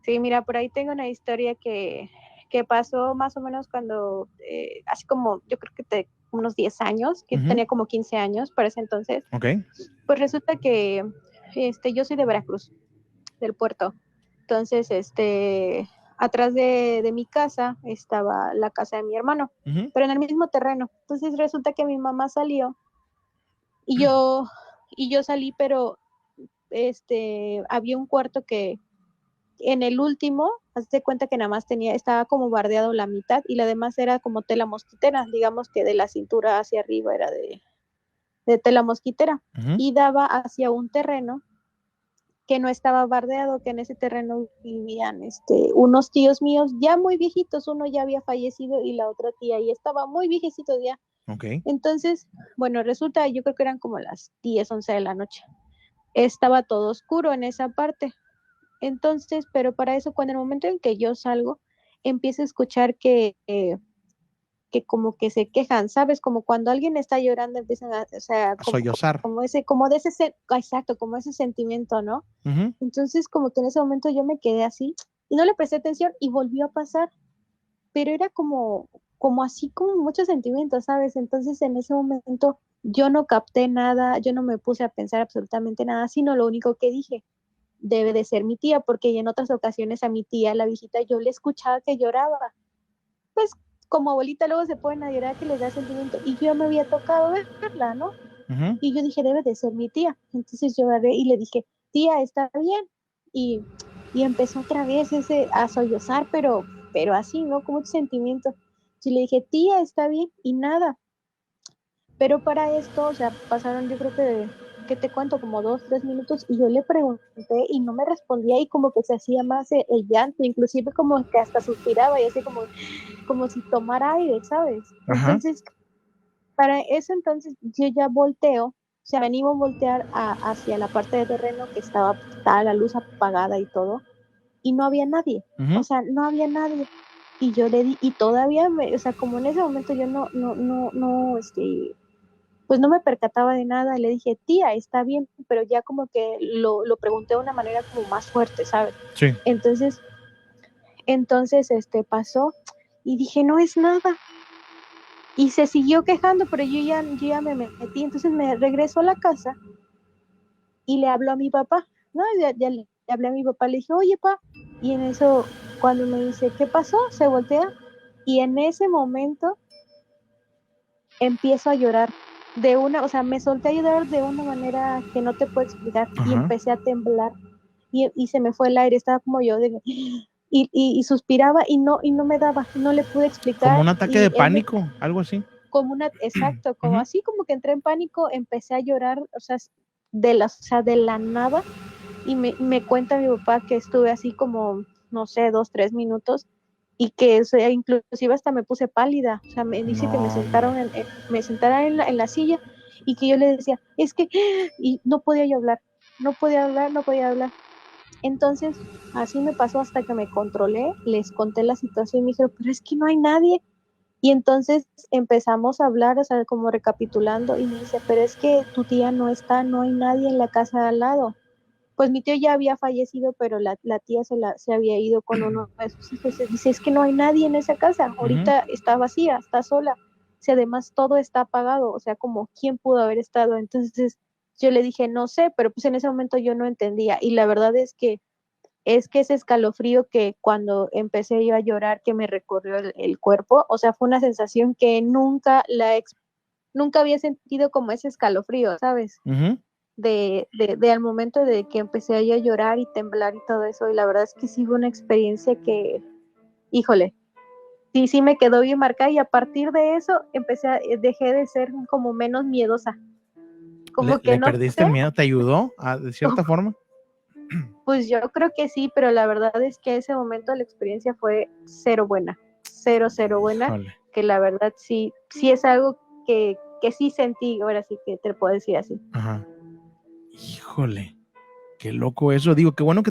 Sí, mira, por ahí tengo una historia que pasó más o menos cuando, así como yo creo que unos 10 años, que Ujú. tenía como 15 años para ese entonces. Ok. Pues resulta que yo soy de Veracruz, del puerto. Entonces, atrás de mi casa estaba la casa de mi hermano, Ujú. pero en el mismo terreno. Entonces resulta que mi mamá salió y yo, y yo salí, pero había un cuarto que en el último, hazte cuenta que nada más estaba como bardeado la mitad y la demás era como tela mosquitera, digamos que de la cintura hacia arriba era de tela mosquitera Ujú. y daba hacia un terreno que no estaba bardeado, que en ese terreno vivían unos tíos míos ya muy viejitos, uno ya había fallecido y la otra tía ya estaba muy viejecito ya. Ok. Entonces, bueno, resulta, yo creo que eran como las 10, 11 de la noche. Estaba todo oscuro en esa parte. Entonces, pero para eso, cuando en el momento en que yo salgo, empiezo a escuchar que como que se quejan, ¿sabes? Como cuando alguien está llorando, empiezan o sea, A sollozar. exacto, como ese sentimiento, ¿no? Ujú. Entonces, como que en ese momento yo me quedé así y no le presté atención y volvió a pasar, pero era como así, como muchos sentimientos, ¿sabes? Entonces, en ese momento yo no capté nada, yo no me puse a pensar absolutamente nada, sino lo único que dije, debe de ser mi tía, porque en otras ocasiones a mi tía, la visita, yo le escuchaba que lloraba. Pues como abuelita luego se ponen a llorar que les da sentimiento y yo me había tocado verla, ¿no? Ujú. Y yo dije, debe de ser mi tía. Entonces yo agarré y le dije, tía, ¿está bien? Y, y empezó otra vez a sollozar, pero así, ¿no? Como un sentimiento. Y le dije, tía, ¿está bien? Y nada. Pero para esto, o sea, pasaron yo creo que te cuento como 2, 3 minutos y yo le pregunté y no me respondía y como que se hacía más el llanto, inclusive como que hasta suspiraba y así como si tomara aire, ¿sabes? Ajá. Entonces, para eso entonces yo ya volteo, o sea, me animo a voltear hacia la parte de terreno que estaba la luz apagada y todo, y no había nadie, o Ujú. sea, no había nadie. Y yo le di, y todavía o sea, como en ese momento yo no, pues no me percataba de nada, le dije, tía, está bien, pero ya como que lo pregunté de una manera como más fuerte, ¿sabes? Sí. Entonces, pasó y dije, no es nada. Y se siguió quejando, pero yo ya me metí, entonces me regreso a la casa y le hablo a mi papá, ¿no? Ya le hablé a mi papá, le dije, oye, pa, y en eso, cuando me dice, ¿qué pasó? Se voltea y en ese momento empiezo a llorar o sea, me solté a llorar de una manera que no te puedo explicar y Ajá. empecé a temblar y se me fue el aire, estaba como yo y suspiraba y no me daba, no le pude Como explicar un ataque de y él me pánico, algo así. exacto, como Ujú. así como que entré en pánico, empecé a llorar, o sea, de la nada, y me cuenta mi papá que estuve así como, no sé, 2, 3 minutos, y que o sea, inclusive hasta me puse pálida, o sea, me dice que No, hombre. me sentara en la silla, y que yo le decía, es que, y no podía yo hablar, no podía hablar, no podía hablar. Entonces, así me pasó hasta que me controlé, les conté la situación y me dijeron, pero es que no hay nadie, y entonces empezamos a hablar, o sea, como recapitulando, y me dice, pero es que tu tía no está, no hay nadie en la casa de al lado. Pues mi tío ya había fallecido, pero la tía se había ido con uno de sus hijos. Y dice, es que no hay nadie en esa casa, Ujú. ahorita está vacía, está sola. Si además todo está apagado, o sea, como quién pudo haber estado. Entonces yo le dije, no sé, pero pues en ese momento yo no entendía. Y la verdad es que ese escalofrío que cuando empecé yo a llorar, que me recorrió el cuerpo, o sea, fue una sensación que nunca había sentido como ese escalofrío, ¿sabes? Ujú. De al momento de que empecé a llorar y temblar y todo eso, y la verdad es que sí fue una experiencia que, híjole, sí me quedó bien marcada y a partir de eso dejé de ser como menos miedosa, ¿Le, como que le no perdiste sé, el miedo? ¿Te ayudó de cierta forma? pues yo creo que sí, pero la verdad es que ese momento la experiencia fue cero buena, cero, cero buena, Híjole. que la verdad sí es algo que sí sentí, ahora sí que te lo puedo decir así. Ajá. Híjole. Qué loco eso. Digo, qué bueno que